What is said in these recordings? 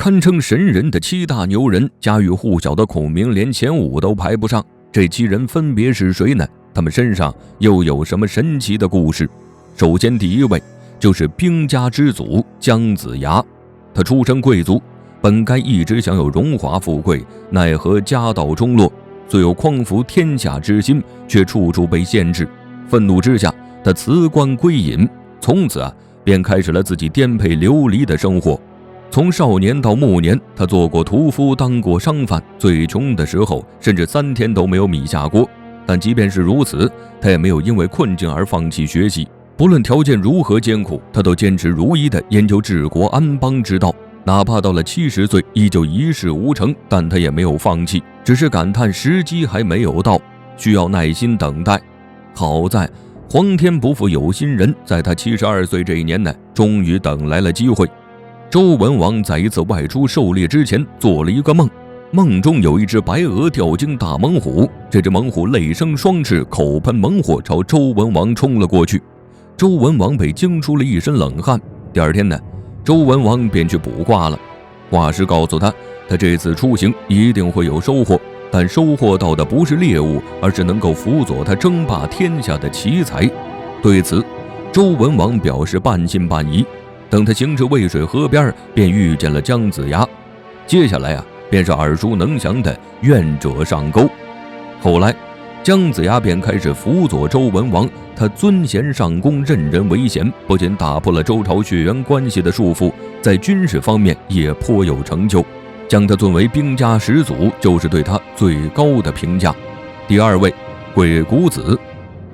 堪称神人的7大牛人，家喻户晓的孔明连前5都排不上。这7人分别是谁呢？他们身上又有什么神奇的故事？首先第1位就是兵家之祖姜子牙。他出身贵族，本该一直享有荣华富贵，奈何家道中落，虽有匡扶天下之心，却处处被限制。愤怒之下，他辞官归隐，从此便开始了自己颠沛流离的生活。从少年到暮年，他做过屠夫，当过商贩，最穷的时候甚至3天都没有米下锅。但即便是如此，他也没有因为困境而放弃学习，不论条件如何艰苦，他都坚持如一地研究治国安邦之道。哪怕到了70岁依旧一事无成，但他也没有放弃，只是感叹时机还没有到，需要耐心等待。好在皇天不负有心人，在他72岁这一年呢，终于等来了机会。周文王在一次外出狩猎之前做了一个梦，梦中有一只白鹅吊睛大猛虎，这只猛虎泪生双翅，口喷猛火，朝周文王冲了过去。周文王被惊出了一身冷汗。第2天呢，周文王便去卜卦了。卦师告诉他，他这次出行一定会有收获，但收获到的不是猎物，而是能够辅佐他争霸天下的奇才。对此，周文王表示半信半疑。等他行至渭水河边，便遇见了姜子牙。接下来便是耳熟能详的愿者上钩。后来姜子牙便开始辅佐周文王，他尊贤上公，任人唯贤，不仅打破了周朝血缘关系的束缚，在军事方面也颇有成就，将他尊为兵家始祖，就是对他最高的评价。第2位，鬼谷子。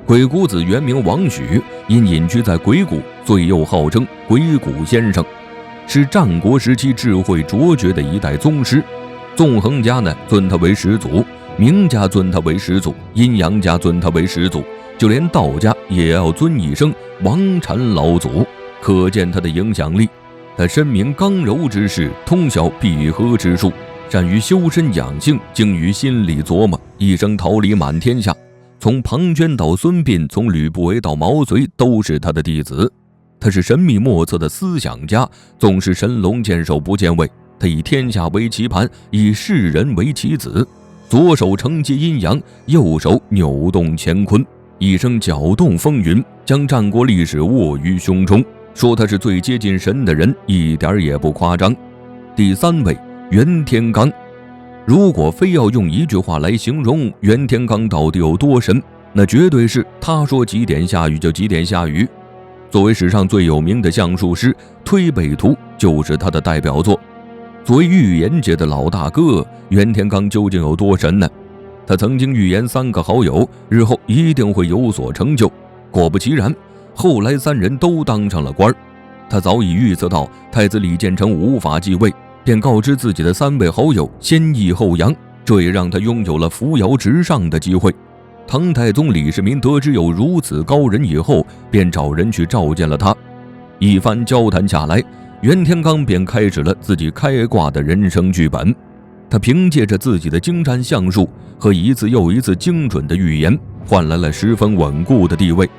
鬼谷子原名王许，因隐居在鬼谷，所以又号称鬼谷先生，是战国时期智慧卓绝的一代宗师。纵横家呢尊他为始祖，名家尊他为始祖，阴阳家尊他为始祖，就连道家也要尊一声王禅老祖，可见他的影响力。他深明刚柔之势，通晓闭合之术，善于修身养性，精于心理琢磨，一生桃李满天下。从庞涓到孙膑，从吕不韦到毛遂，都是他的弟子。他是神秘莫测的思想家，总是神龙见首不见尾。他以天下为棋盘，以世人为棋子，左手承接阴阳，右手扭动乾坤，一生搅动风云，将战国历史握于胸中。说他是最接近神的人，一点也不夸张。第3位，袁天罡。如果非要用一句话来形容袁天罡到底有多神，那绝对是他说几点下雨就几点下雨。作为史上最有名的相术师，《推背图》就是他的代表作。作为预言界的老大哥，袁天罡究竟有多神呢？他曾经预言3个好友日后一定会有所成就，果不其然，后来3人都当上了官。他早已预测到太子李建成无法继位，便告知自己的3位好友先抑后扬，这也让他拥有了扶摇直上的机会。唐太宗李世民得知有如此高人以后，便找人去召见了他。一番交谈下来，袁天罡便开始了自己开挂的人生剧本。他凭借着自己的精湛相术和一次又一次精准的预言，换来了十分稳固的地位。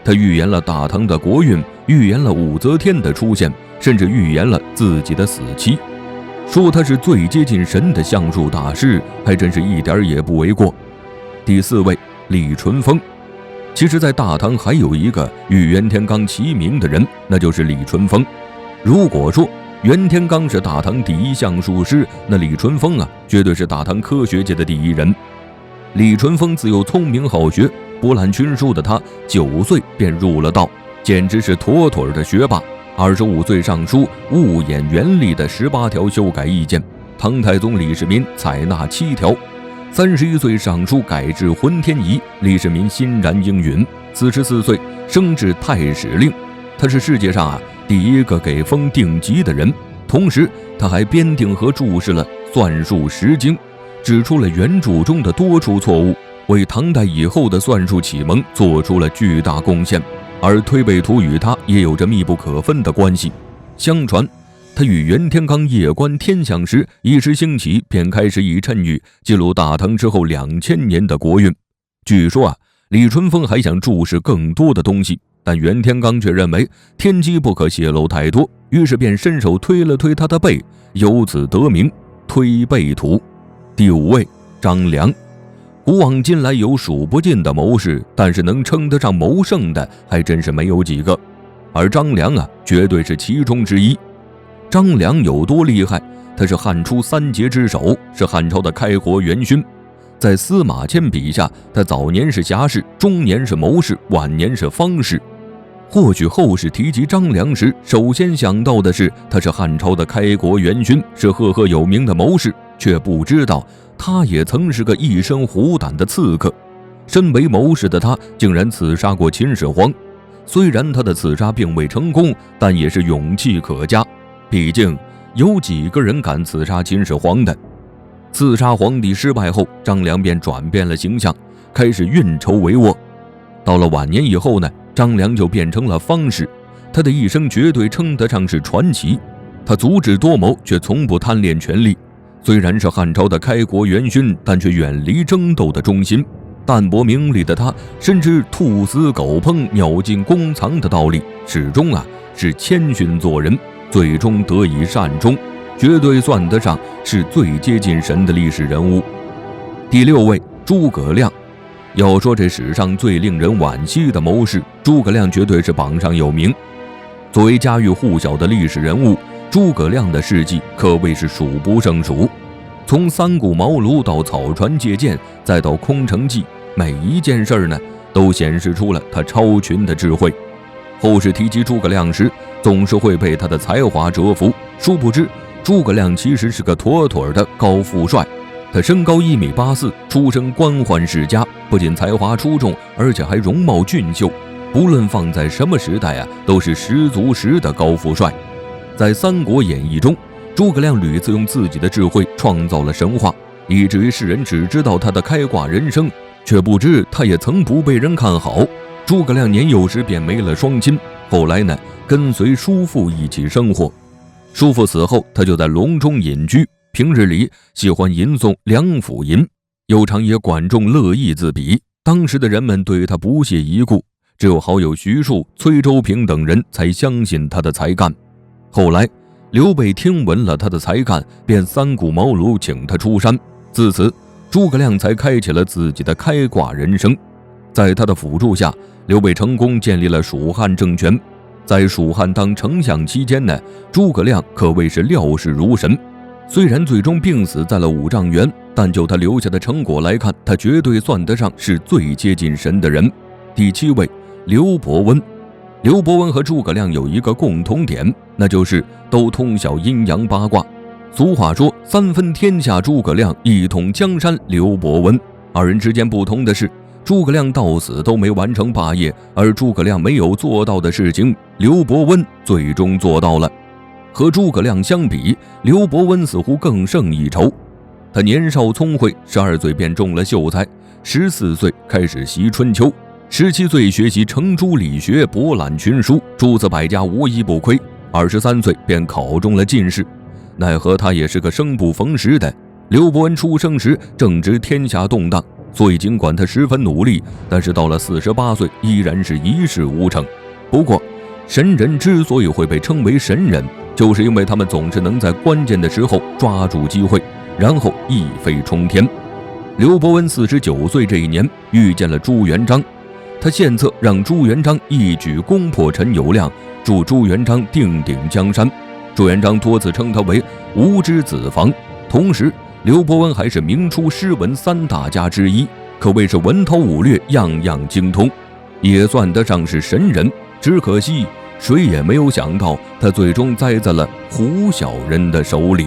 他预言了大唐的国运，预言了武则天的出现，甚至预言了自己的死期。说他是最接近神的相术大师，还真是一点也不为过。第4位，李淳风。其实在大唐还有一个与袁天罡齐名的人，那就是李淳风。如果说袁天罡是大唐第一相术师，那李淳风绝对是大唐科学界的第一人。李淳风自幼聪明好学，博览群书的他9岁便入了道，简直是妥妥的学霸。25岁上书物演原力的18条修改意见，唐太宗李世民采纳7条。31岁上书改制浑天仪，李世民欣然应允。44岁升至太史令，他是世界上第一个给封定级的人。同时他还编定和注释了算术10经，指出了原著中的多处错误，为唐代以后的算术启蒙做出了巨大贡献。而推背图与他也有着密不可分的关系。相传他与袁天罡夜观天象时，一时兴起，便开始以谶语记录大唐之后2000年的国运。据说李淳风还想注释更多的东西，但袁天罡却认为天机不可泄露太多，于是便伸手推了推他的背，由此得名推背图。第5位，张良。古往今来有数不尽的谋士，但是能称得上谋圣的还真是没有几个，而张良绝对是其中之一。张良有多厉害？他是汉初3杰之首，是汉朝的开国元勋。在司马迁笔下，他早年是侠士，中年是谋士，晚年是方士。或许后世提及张良时，首先想到的是他是汉朝的开国元勋，是赫赫有名的谋士，却不知道他也曾是个一身虎胆的刺客。身为谋士的他，竟然刺杀过秦始皇。虽然他的刺杀并未成功，但也是勇气可嘉。毕竟有几个人敢刺杀秦始皇的？刺杀皇帝失败后，张良便转变了形象，开始运筹帷幄。到了晚年以后呢，张良就变成了方士。他的一生绝对称得上是传奇。他足智多谋，却从不贪恋权力。虽然是汉朝的开国元勋，但却远离争斗的中心。淡泊名利的他，深知兔死狗烹，鸟尽弓藏的道理，始终是谦逊做人，最终得以善终，绝对算得上是最接近神的历史人物。第6位，诸葛亮。要说这史上最令人惋惜的谋士，诸葛亮绝对是榜上有名。作为家喻户晓的历史人物，诸葛亮的事迹可谓是数不胜数。从三顾茅庐到草船借箭，再到空城计，每一件事呢，都显示出了他超群的智慧。后世提及诸葛亮时，总是会被他的才华折服，殊不知诸葛亮其实是个妥妥的高富帅。他身高1.84米，出身官宦世家，不仅才华出众，而且还容貌俊秀，不论放在什么时代都是十足十的高富帅。在《三国演义》中，诸葛亮屡次用自己的智慧创造了神话，以至于世人只知道他的开挂人生，却不知他也曾不被人看好。诸葛亮年幼时便没了双亲，后来呢，跟随叔父一起生活。叔父死后，他就在隆中隐居，平日里喜欢吟诵《梁甫吟》，有常也管仲乐毅自比。当时的人们对他不屑一顾，只有好友徐庶、崔州平等人才相信他的才干。后来刘备听闻了他的才干，便三顾茅庐请他出山。自此，诸葛亮才开启了自己的开挂人生。在他的辅助下，刘备成功建立了蜀汉政权。在蜀汉当丞相期间呢，诸葛亮可谓是料事如神。虽然最终病死在了五丈原，但就他留下的成果来看，他绝对算得上是最接近神的人。第7位，刘伯温。刘伯温和诸葛亮有一个共同点，那就是都通晓阴阳八卦。俗话说3分天下诸葛亮，1统江山刘伯温。二人之间不同的是，诸葛亮到死都没完成霸业，而诸葛亮没有做到的事情，刘伯温最终做到了。和诸葛亮相比，刘伯温似乎更胜一筹。他年少聪慧，12岁便中了秀才，14岁开始习春秋，17岁学习程朱理学，博览群书，诸子百家无一不窥。23岁便考中了进士，奈何他也是个生不逢时的。刘伯温出生时正值天下动荡，所以尽管他十分努力，但是到了48岁依然是一事无成。不过神人之所以会被称为神人，就是因为他们总是能在关键的时候抓住机会，然后一飞冲天。刘伯温49岁这一年遇见了朱元璋，他献策让朱元璋一举攻破陈友谅，助朱元璋定鼎江山。朱元璋多次称他为无知子房。同时刘伯温还是明初诗文3大家之一，可谓是文韬武略样样精通，也算得上是神人。只可惜谁也没有想到，他最终栽在了胡小人的手里。